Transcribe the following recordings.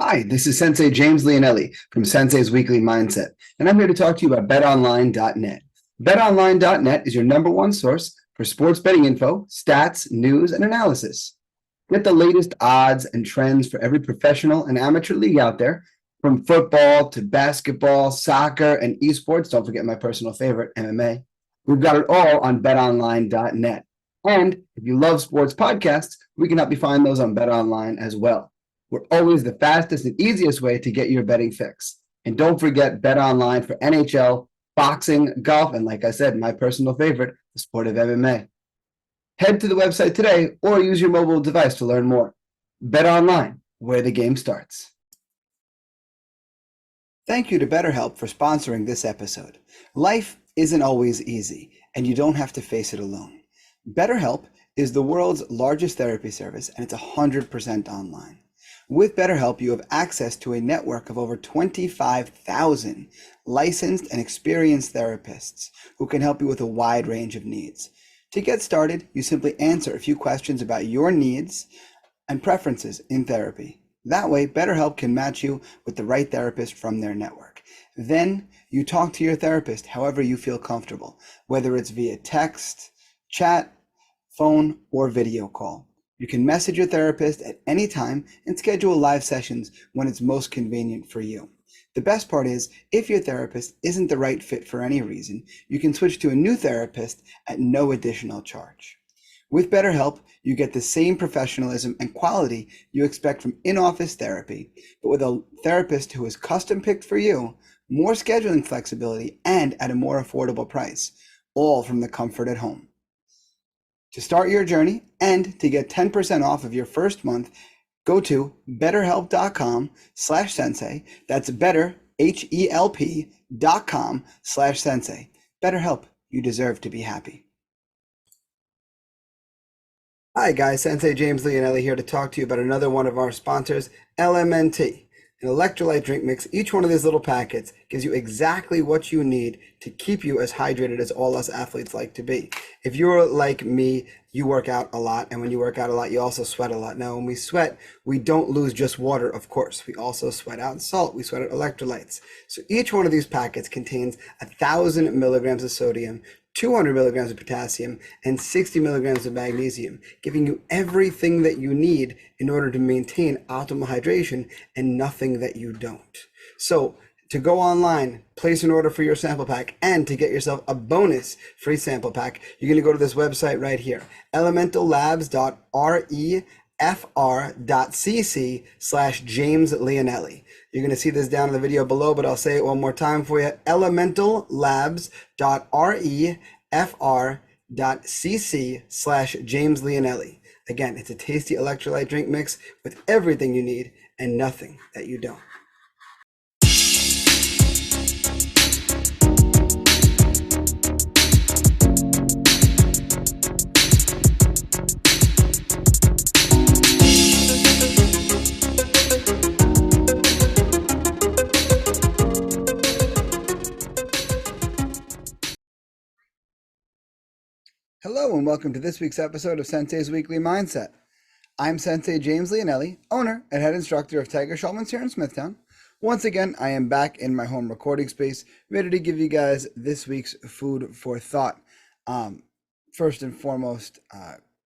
Hi, this is Sensei James Leonelli from Sensei's Weekly Mindset, and I'm here to talk to you about betonline.net. Betonline.net is your number one source for sports betting info, stats, news, and analysis. Get the latest odds and trends for every professional and amateur league out there, from football to basketball, soccer, and esports. Don't forget my personal favorite, MMA. We've got it all on betonline.net. And if you love sports podcasts, we can help you find those on BetOnline as well. We're always the fastest and easiest way to get your betting fix. And don't forget BetOnline for NHL, boxing, golf, and like I said, my personal favorite, the sport of MMA. Head to the website today or use your mobile device to learn more. BetOnline, where the game starts. Thank you to BetterHelp for sponsoring this episode. Life isn't always easy, and you don't have to face it alone. BetterHelp is the world's largest therapy service, and it's 100% online. With BetterHelp, you have access to a network of over 25,000 licensed and experienced therapists who can help you with a wide range of needs. To get started, you simply answer a few questions about your needs and preferences in therapy. That way, BetterHelp can match you with the right therapist from their network. Then you talk to your therapist however you feel comfortable, whether it's via text, chat, phone, or video call. You can message your therapist at any time and schedule live sessions when it's most convenient for you. The best part is, if your therapist isn't the right fit for any reason, you can switch to a new therapist at no additional charge. With BetterHelp, you get the same professionalism and quality you expect from in-office therapy, but with a therapist who is custom-picked for you, more scheduling flexibility, and at a more affordable price, all from the comfort at home. To start your journey and to get 10% off of your first month, go to betterhelp.com/sensei. That's betterhelp.com/sensei. BetterHelp, you deserve to be happy. Hi guys, Sensei James Leonelli here to talk to you about another one of our sponsors, LMNT. An electrolyte drink mix. Each one of these little packets gives you exactly what you need to keep you as hydrated as all us athletes like to be. If you're like me, you work out a lot, and when you work out a lot, you also sweat a lot. Now, when we sweat, we don't lose just water, of course. We also sweat out salt. We sweat out electrolytes. So each one of these packets contains 1,000 milligrams of sodium, 200 milligrams of potassium, and 60 milligrams of magnesium, giving you everything that you need in order to maintain optimal hydration and nothing that you don't. So to go online, place an order for your sample pack, and to get yourself a bonus free sample pack, you're going to go to this website right here, elementallabs.refr.cc/James Leonelli. You're going to see this down in the video below, but I'll say it one more time for you. elementallabs.refr.cc/James Leonelli. Again, it's a tasty electrolyte drink mix with everything you need and nothing that you don't. Hello and welcome to this week's episode of Sensei's Weekly Mindset. I'm Sensei James Leonelli, owner and head instructor of Tiger Schulman's here in Smithtown. Once again, I am back in my home recording space, ready to give you guys this week's food for thought. First and foremost,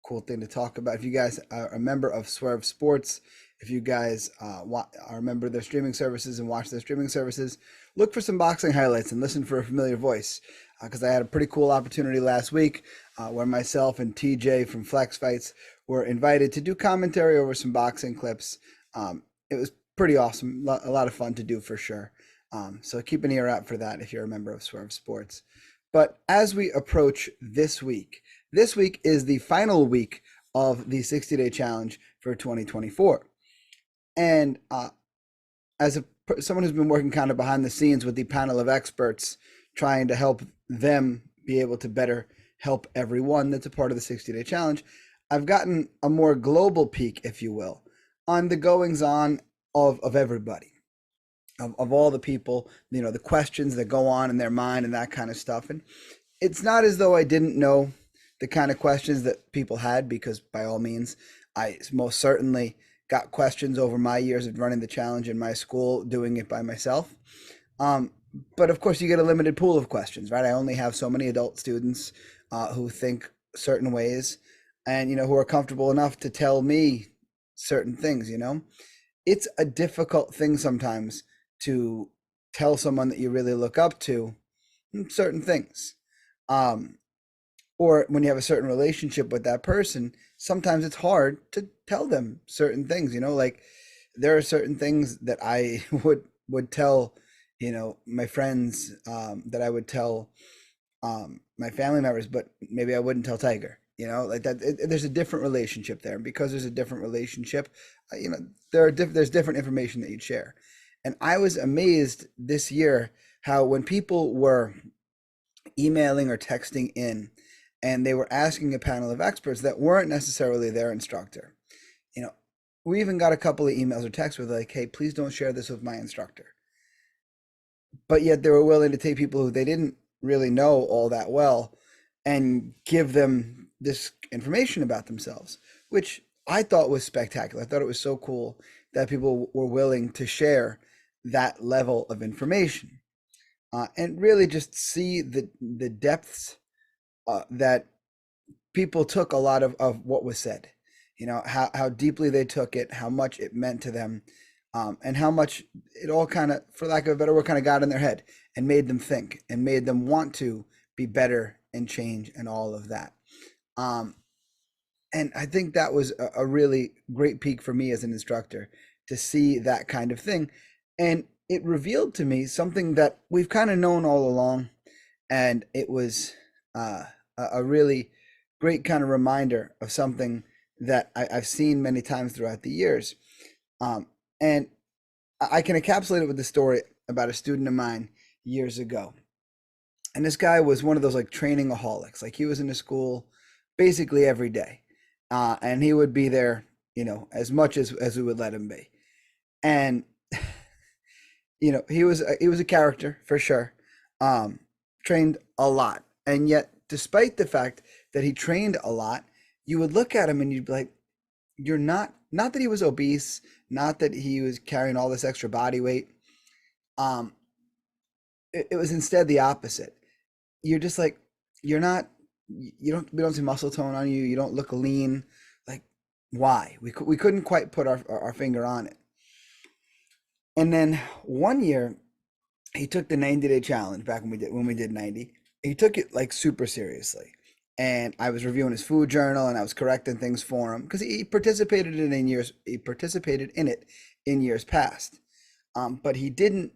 cool thing to talk about. If you guys are a member of Swerve Sports, if you guys are a member of their streaming services and watch their streaming services, look for some boxing highlights and listen for a familiar voice. Because I had a pretty cool opportunity last week where myself and TJ from Flex Fights were invited to do commentary over some boxing clips. It was pretty awesome, a lot of fun to do for sure. So keep an ear out for that if you're a member of Swerve Sports. But as we approach this week is the final week of the 60-day challenge for 2024. And as someone who's been working kind of behind the scenes with the panel of experts, trying to help them be able to better help everyone that's a part of the 60-day challenge, I've gotten a more global peek, if you will, on the goings on of everybody, of all the people, you know, the questions that go on in their mind and that kind of stuff. And it's not as though I didn't know the kind of questions that people had, because by all means, I most certainly got questions over my years of running the challenge in my school, doing it by myself. Um, but of course, you get a limited pool of questions, right? I only have so many adult students who think certain ways, and who are comfortable enough to tell me certain things. It's a difficult thing sometimes to tell someone that you really look up to certain things. Um, or when you have a certain relationship with that person, sometimes it's hard to tell them certain things. Like there are certain things that I would tell, my friends, that I would tell my family members, but maybe I wouldn't tell Tiger. Like that. There's a different relationship there, and because there's a different relationship, there's different information that you'd share. And I was amazed this year how when people were emailing or texting in, and they were asking a panel of experts that weren't necessarily their instructor. You know, we even got a couple of emails or texts with like, "Hey, please don't share this with my instructor." But yet they were willing to take people who they didn't really know all that well and give them this information about themselves, which I thought was spectacular. I thought it was so cool that people were willing to share that level of information, and really just see the depths that people took a lot of what was said. How deeply they took it, how much it meant to them, and how much it all kind of, for lack of a better word, kind of got in their head and made them think and made them want to be better and change and all of that. Um, and I think that was a really great peak for me as an instructor to see that kind of thing. And it revealed to me something that we've kind of known all along. And it was a really great kind of reminder of something that I've seen many times throughout the years. And I can encapsulate it with the story about a student of mine years ago. And this guy was one of those like trainingaholics. Like he was in the school basically every day. And he would be there, as much as we would let him be. And he was a character for sure. Trained a lot. And yet, despite the fact that he trained a lot, you would look at him and you'd be like, you're not that he was obese, not that he was carrying all this extra body weight. Um, it was instead the opposite. You're just like, you're not, we don't see muscle tone on you. You don't look lean. Like, why? We couldn't quite put our finger on it. And then one year, he took the 90-day challenge back when we did 90. He took it like super seriously. And I was reviewing his food journal and I was correcting things for him because he participated in it in years past. But he didn't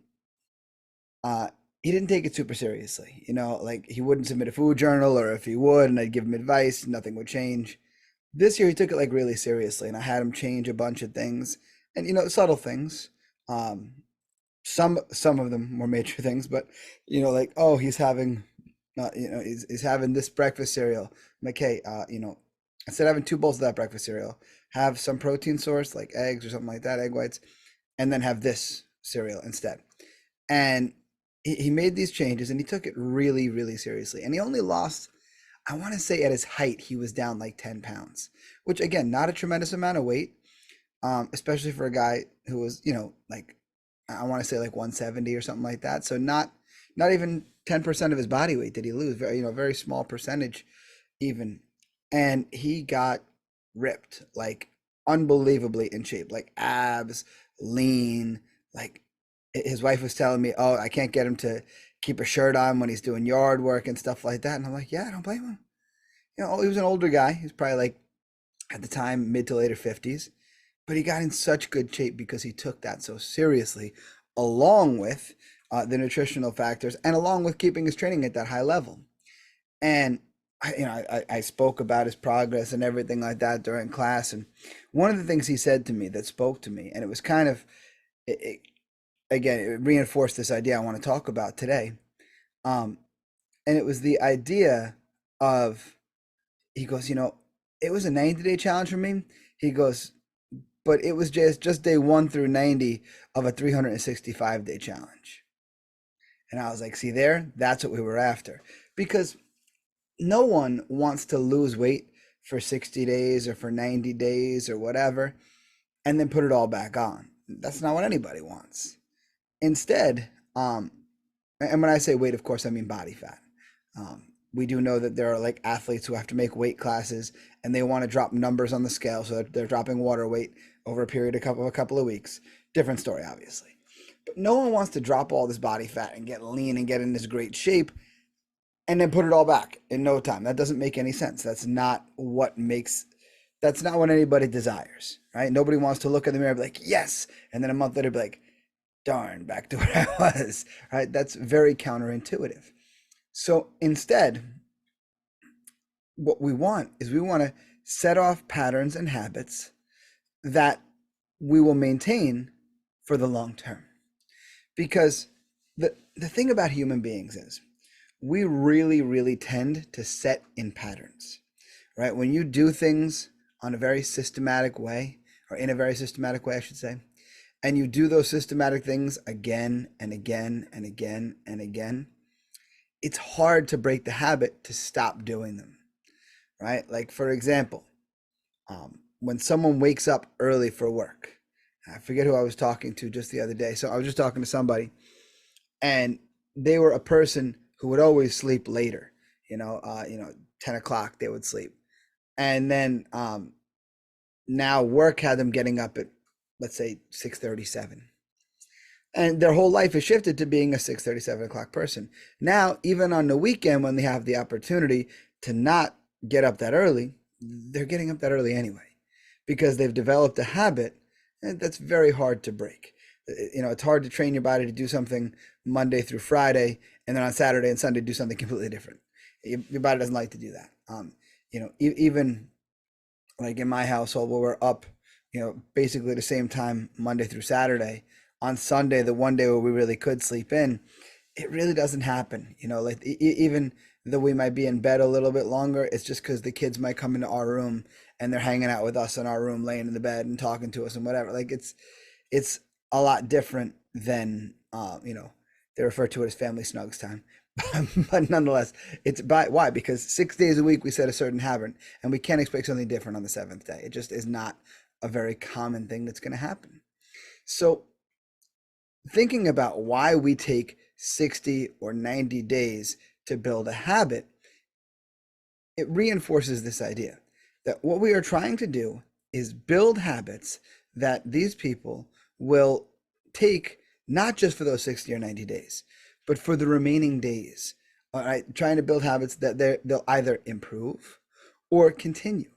take it super seriously. Like he wouldn't submit a food journal, or if he would and I'd give him advice, nothing would change. This year he took it like really seriously, and I had him change a bunch of things, and subtle things. Um, some of them more major things, but like, oh, he's having he's having this breakfast cereal. I'm like, hey, instead of having two bowls of that breakfast cereal, have some protein source like eggs or something like that, egg whites, and then have this cereal instead. And he made these changes and he took it really, really seriously. And he only lost, I want to say at his height, he was down like 10 pounds, which again, not a tremendous amount of weight, especially for a guy who was, like, I want to say like 170 or something like that. So not even 10% of his body weight did he lose. Very small percentage even. And he got ripped, like unbelievably in shape, like abs, lean. Like his wife was telling me, oh, I can't get him to keep a shirt on when he's doing yard work and stuff like that. And I'm like, yeah, I don't blame him. He was an older guy. He was probably like at the time mid to later 50s, but he got in such good shape because he took that so seriously, along with the nutritional factors and along with keeping his training at that high level. And I spoke about his progress and everything like that during class. And one of the things he said to me that spoke to me, and it was kind of, again, it reinforced this idea I want to talk about today. Um, and it was the idea of, he goes, it was a 90-day challenge for me. He goes, but it was just day 1 through 90 of a 365-day challenge. And I was like, see there, that's what we were after. Because no one wants to lose weight for 60 days or for 90 days or whatever. and then put it all back on. That's not what anybody wants. Instead, and when I say weight, of course, I mean body fat. We do know that there are like athletes who have to make weight classes and they want to drop numbers on the scale, so they're dropping water weight over a period of a couple of weeks. Different story, obviously. But no one wants to drop all this body fat and get lean and get in this great shape and then put it all back in no time. That doesn't make any sense. That's not what anybody desires, right? Nobody wants to look in the mirror and be like, yes, and then a month later be like, darn, back to where I was, right? That's very counterintuitive. So instead, what we want to set off patterns and habits that we will maintain for the long term. Because the thing about human beings is we really, really tend to set in patterns, right? When you do things on a very systematic way, or in a very systematic way, I should say, and you do those systematic things again and again and again and again, it's hard to break the habit to stop doing them, right? Like, for example, when someone wakes up early for work, I forget who I was talking to just the other day. So I was just talking to somebody, and they were a person who would always sleep later, 10 o'clock they would sleep. And then now work had them getting up at, let's say, 6:37. And their whole life has shifted to being a 6:30, 7 o'clock person. Now, even on the weekend, when they have the opportunity to not get up that early, they're getting up that early anyway, because they've developed a habit that's very hard to break. It's hard to train your body to do something Monday through Friday, and then on Saturday and Sunday do something completely different. Your body doesn't like to do that. Even like in my household, where we're up, basically the same time Monday through Saturday. On Sunday, the one day where we really could sleep in, it really doesn't happen. Like even though we might be in bed a little bit longer, it's just because the kids might come into our room and they're hanging out with us in our room, laying in the bed and talking to us and whatever. Like it's a lot different than they refer to it as family snugs time. But nonetheless, why? Because 6 days a week we set a certain habit, and we can't expect something different on the seventh day. It just is not a very common thing that's going to happen. So thinking about why we take 60 or 90 days to build a habit, it reinforces this idea that what we are trying to do is build habits that these people will take not just for those 60 or 90 days, but for the remaining days. All right, trying to build habits that they'll either improve or continue.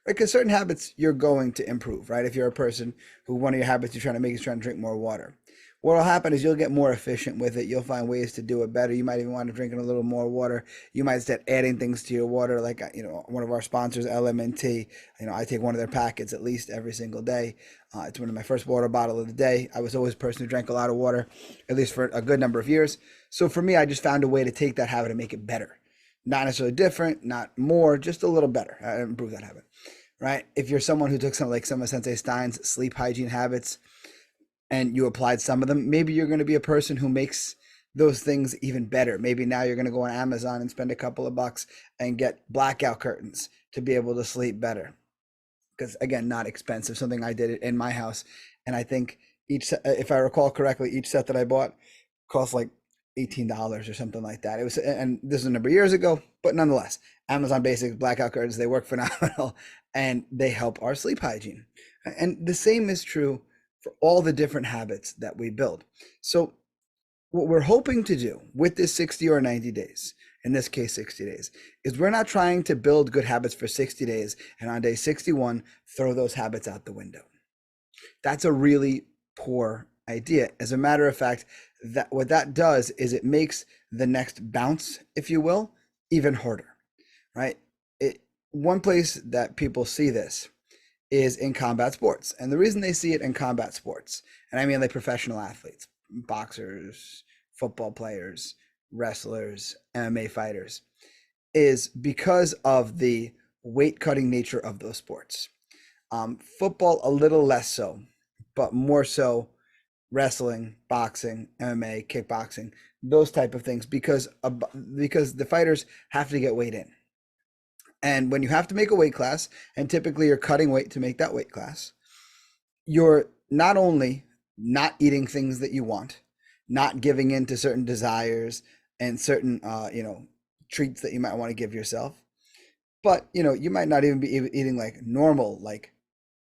Right, because certain habits you're going to improve, right? If you're a person who one of your habits you're trying to make is trying to drink more water, what will happen is you'll get more efficient with it. You'll find ways to do it better. You might even want to drink a little more water. You might start adding things to your water, like one of our sponsors, LMNT. I take one of their packets at least every single day. It's one of my first water bottle of the day. I was always a person who drank a lot of water, at least for a good number of years. So for me, I just found a way to take that habit and make it better. Not necessarily different, not more, just a little better. I improve that habit, right? If you're someone who took some of Sensei Stein's sleep hygiene habits, and you applied some of them, maybe you're going to be a person who makes those things even better. Maybe now you're going to go on Amazon and spend a couple of bucks and get blackout curtains to be able to sleep better. Because again, not expensive, something I did in my house. And I think if I recall correctly, each set that I bought cost like $18 or something like that. It was, and this is a number of years ago, but nonetheless, Amazon Basics blackout curtains, they work phenomenal and they help our sleep hygiene. And the same is true for all the different habits that we build. So what we're hoping to do with this 60 or 90 days, in this case 60 days, is we're not trying to build good habits for 60 days and on day 61 throw those habits out the window. That's a really poor idea. As a matter of fact, that what that does is it makes the next bounce, if you will, even harder, right? One place that people see this is in combat sports. And the reason they see it in combat sports, and I mean like professional athletes, boxers, football players, wrestlers, MMA fighters, is because of the weight cutting nature of those sports. Football, a little less so, but more so wrestling, boxing, MMA, kickboxing, those type of things, because the fighters have to get weight in. And when you have to make a weight class, and typically you're cutting weight to make that weight class, you're not only not eating things that you want, not giving in to certain desires and certain, treats that you might want to give yourself, but you might not even be eating like normal, like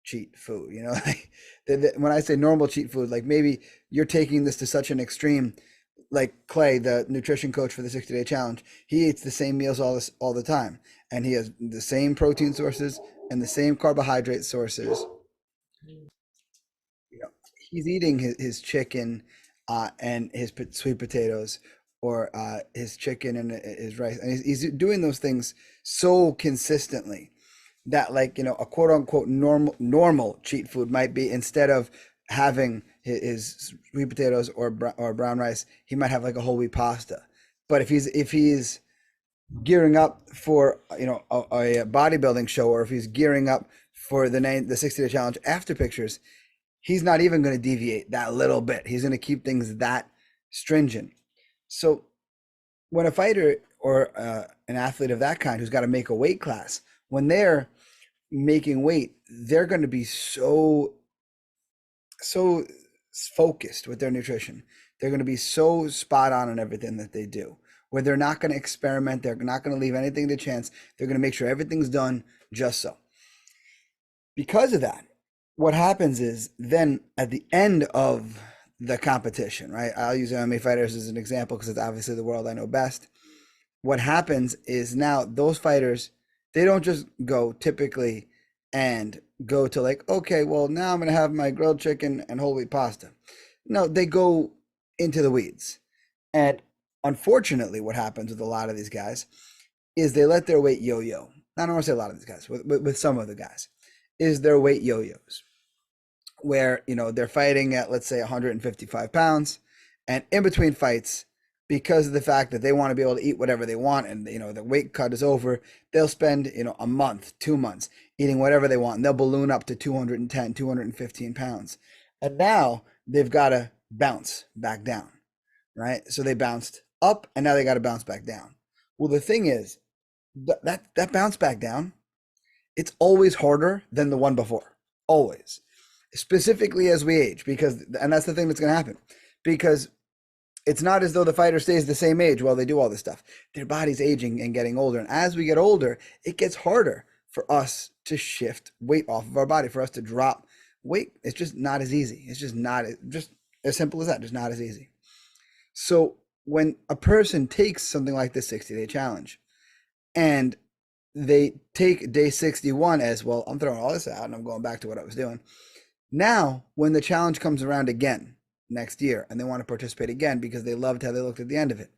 cheat food. Like when I say normal cheat food, like maybe you're taking this to such an extreme. Like Clay, the nutrition coach for the 60-day challenge, he eats the same meals all the time, and he has the same protein sources and the same carbohydrate sources. you know, he's eating his chicken and his sweet potatoes, or his chicken and his rice, and he's doing those things so consistently that, like, a quote unquote normal cheat food might be, instead of having his sweet potatoes or brown rice, he might have like a whole wheat pasta. But if he's gearing up for a bodybuilding show, or if he's gearing up for the 60-day challenge after pictures, he's not even going to deviate that little bit. He's going to keep things that stringent. So when a fighter or an athlete of that kind who's got to make a weight class, when they're making weight, they're going to be so focused with their nutrition. They're going to be so spot on everything that they do, where they're not going to experiment. They're not going to leave anything to chance. They're going to make sure everything's done just so. Because of that, what happens is then at the end of the competition, right? I'll use MMA fighters as an example because it's obviously the world I know best. What happens is now those fighters, they don't just go typically and go to like, okay, well, now I'm going to have my grilled chicken and whole wheat pasta. No, they go into the weeds. And unfortunately, what happens with a lot of these guys is they let their weight yo-yo. I don't want to say a lot of these guys, with some of the guys, is their weight yo-yos, where they're fighting at, let's say, 155 pounds, and in between fights, because of the fact that they want to be able to eat whatever they want, and the weight cut is over, they'll spend a month, 2 months eating whatever they want, and they'll balloon up to 210, 215 pounds, and now they've got to bounce back down, right? So they bounced up, and now they got to bounce back down. Well, the thing is, that bounce back down, it's always harder than the one before, always, specifically as we age, and that's the thing that's going to happen, because it's not as though the fighter stays the same age while they do all this stuff. Their body's aging and getting older, and as we get older, it gets harder for us to shift weight off of our body, for us to drop weight. It's just not as easy. It's just as simple as that, just not as easy. So when a person takes something like the 60-day challenge, and they take day 61 as, well, I'm throwing all this out and I'm going back to what I was doing. Now, when the challenge comes around again next year and they want to participate again because they loved how they looked at the end of it,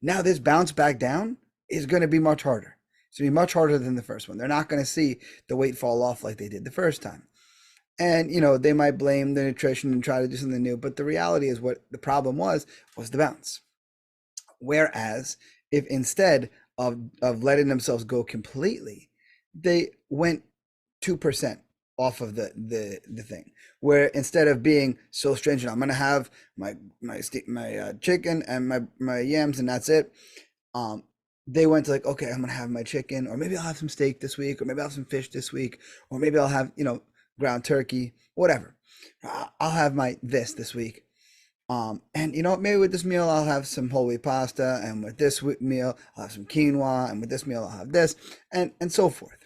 now this bounce back down is going to be much harder. It's going to be much harder than the first one. They're not going to see the weight fall off like they did the first time. And, they might blame the nutrition and try to do something new, but the reality is what the problem was the bounce. Whereas if instead of letting themselves go completely, they went 2% off of the thing, where instead of being so stringent, I'm going to have my chicken and my yams and that's it. They went to like, okay, I'm going to have my chicken, or maybe I'll have some steak this week, or maybe I'll have some fish this week, or maybe I'll have, ground turkey, whatever. I'll have my this week. And maybe with this meal, I'll have some whole wheat pasta, and with this meal, I'll have some quinoa, and with this meal, I'll have this, and so forth.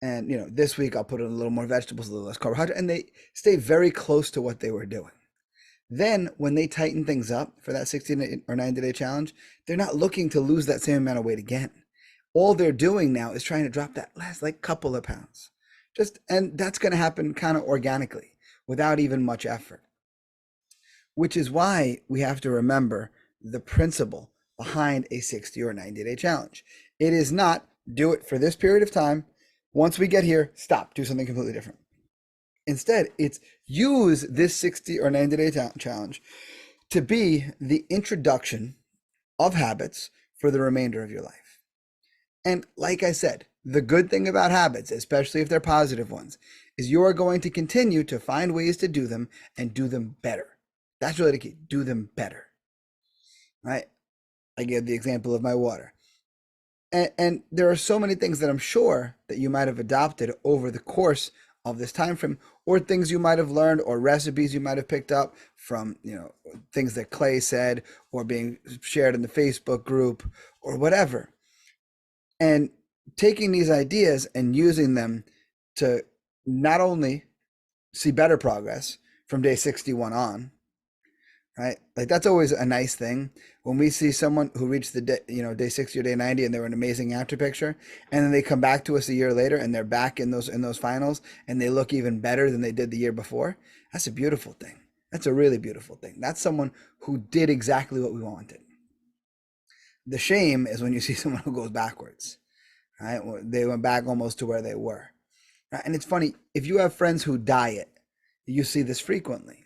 And, this week I'll put in a little more vegetables, a little less carbohydrate, and they stay very close to what they were doing. Then when they tighten things up for that 60 or 90-day challenge, they're not looking to lose that same amount of weight again. All they're doing now is trying to drop that last couple of pounds. And that's going to happen kind of organically without even much effort. Which is why we have to remember the principle behind a 60 or 90-day challenge. It is not do it for this period of time. Once we get here, stop, do something completely different. Instead, it's use this 60 or 90-day challenge to be the introduction of habits for the remainder of your life. And like I said, the good thing about habits, especially if they're positive ones, is you are going to continue to find ways to do them and do them better. That's really the key. Do them better, right? I gave the example of my water. And there are so many things that I'm sure that you might have adopted over the course of this time frame, or things you might have learned, or recipes you might have picked up from, things that Clay said, or being shared in the Facebook group, or whatever. And taking these ideas and using them to not only see better progress from day 61 on, right? Like that's always a nice thing when we see someone who reached the day, day 60 or day 90, and they were an amazing after picture, and then they come back to us a year later and they're back in those finals and they look even better than they did the year before. That's a beautiful thing. That's a really beautiful thing. That's someone who did exactly what we wanted. The shame is when you see someone who goes backwards, right? They went back almost to where they were. Right? And it's funny, if you have friends who diet, you see this frequently.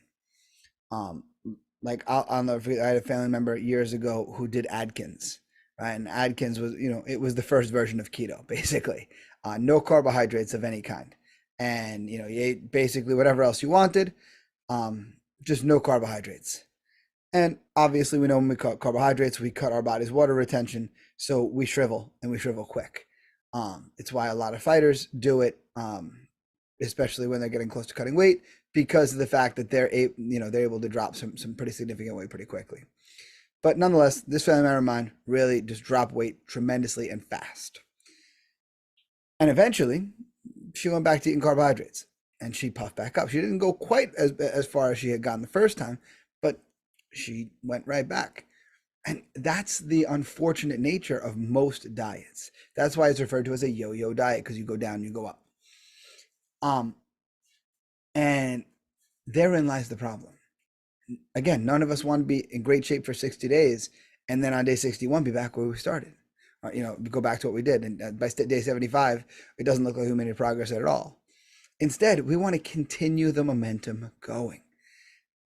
Like I'll never forget, I had a family member years ago who did Atkins, right? And Atkins was, it was the first version of keto, basically. No carbohydrates of any kind. And, you ate basically whatever else you wanted, just no carbohydrates. And obviously we know when we cut carbohydrates, we cut our body's water retention. So we shrivel, and we shrivel quick. It's why a lot of fighters do it, especially when they're getting close to cutting weight, because of the fact that they're able to drop some pretty significant weight pretty quickly. But nonetheless, this family member of mine really just dropped weight tremendously and fast. And eventually, she went back to eating carbohydrates, and she puffed back up. She didn't go quite as far as she had gone the first time, but she went right back. And that's the unfortunate nature of most diets. That's why it's referred to as a yo-yo diet, because you go down, you go up. And therein lies the problem. Again, none of us want to be in great shape for 60 days and then on day 61 be back where we started. Or, go back to what we did. And by day 75, it doesn't look like we made any progress at all. Instead, we want to continue the momentum going.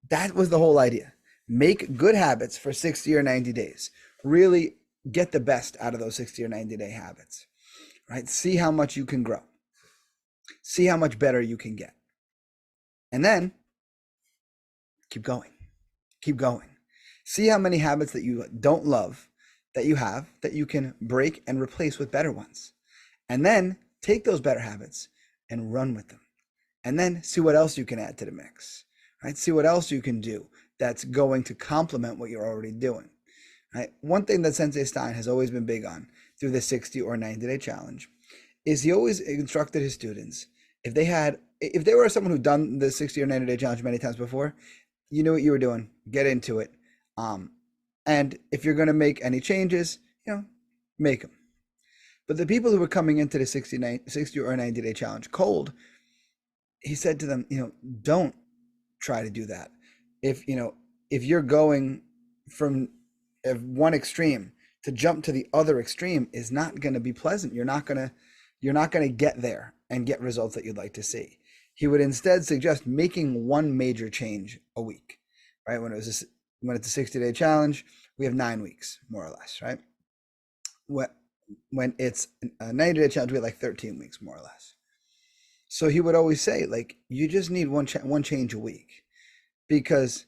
That was the whole idea. Make good habits for 60 or 90 days. Really get the best out of those 60 or 90-day habits, right? See how much you can grow. See how much better you can get. And then keep going. Keep going. See how many habits that you don't love that you have that you can break and replace with better ones. And then take those better habits and run with them. And then see what else you can add to the mix, right? See what else you can do that's going to complement what you're already doing, right? One thing that Sensei Stein has always been big on through the 60 or 90-day challenge is he always instructed his students, if they were someone who'd done the 60 or 90-day challenge many times before, you knew what you were doing, get into it. And if you're going to make any changes, make them. But the people who were coming into the 60 or 90-day challenge cold, he said to them, don't try to do that. If you're going from one extreme to jump to the other extreme is not going to be pleasant. You're not going to get there and get results that you'd like to see. He would instead suggest making one major change a week, right? When it's a 60-day challenge, we have 9 weeks, more or less, right? When it's a 90-day challenge, we have like 13 weeks, more or less. So he would always say, like, you just need one change a week, because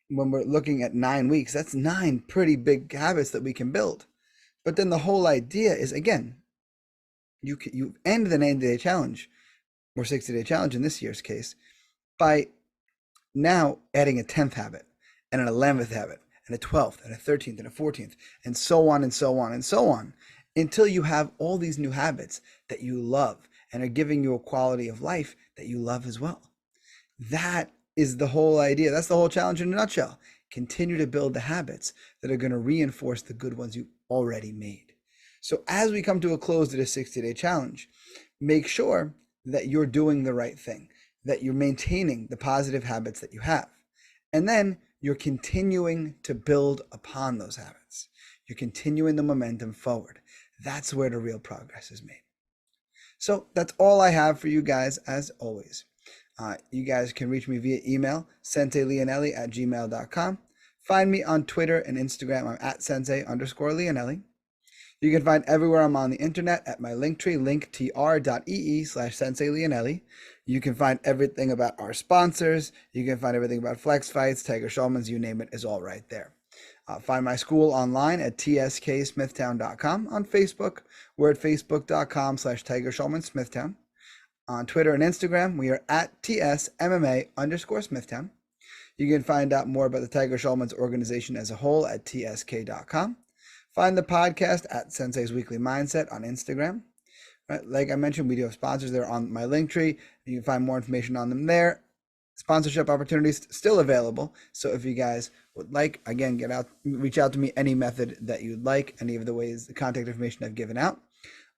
when we're looking at 9 weeks, that's 9 pretty big habits that we can build. But then the whole idea is, again, you end the 90-day challenge or 60-day challenge in this year's case by now adding a 10th habit and an 11th habit and a 12th and a 13th and a 14th and so on and so on and so on, until you have all these new habits that you love and are giving you a quality of life that you love as well. That is the whole idea. That's the whole challenge in a nutshell. Continue to build the habits that are going to reinforce the good ones you already made. So as we come to a close to the 60-day challenge, make sure that you're doing the right thing, that you're maintaining the positive habits that you have. And then you're continuing to build upon those habits. You're continuing the momentum forward. That's where the real progress is made. So that's all I have for you guys, as always. You guys can reach me via email, senseileonelli@gmail.com. Find me on Twitter and Instagram. I'm at sensei_Leonelli. You can find everywhere I'm on the internet at my linktree, linktr.ee/Sensei Leonelli. You can find everything about our sponsors. You can find everything about Flex Fights, Tiger Schulman's, you name it, is all right there. Find my school online at tsmasmithtown.com. On Facebook, we're at facebook.com/Tiger Schulman Smithtown. On Twitter and Instagram, we are at tsmma_Smithtown. You can find out more about the Tiger Schulman's organization as a whole at tsk.com. Find the podcast at Sensei's Weekly Mindset on Instagram. Right, like I mentioned, we do have sponsors there on my Linktree. You can find more information on them there. Sponsorship opportunities still available. So if you guys would like, again, reach out to me any method that you'd like, any of the ways, the contact information I've given out.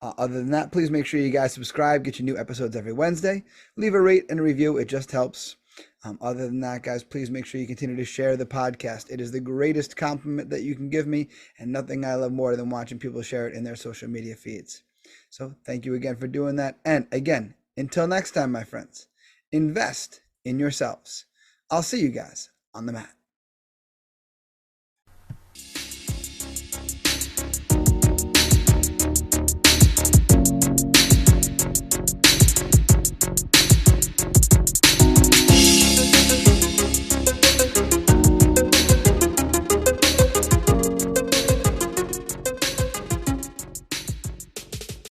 Other than that, please make sure you guys subscribe, get your new episodes every Wednesday. Leave a rate and a review. It just helps. Other than that, guys, please make sure you continue to share the podcast. It is the greatest compliment that you can give me, and nothing I love more than watching people share it in their social media feeds. So thank you again for doing that. And again, until next time, my friends, invest in yourselves. I'll see you guys on the mat.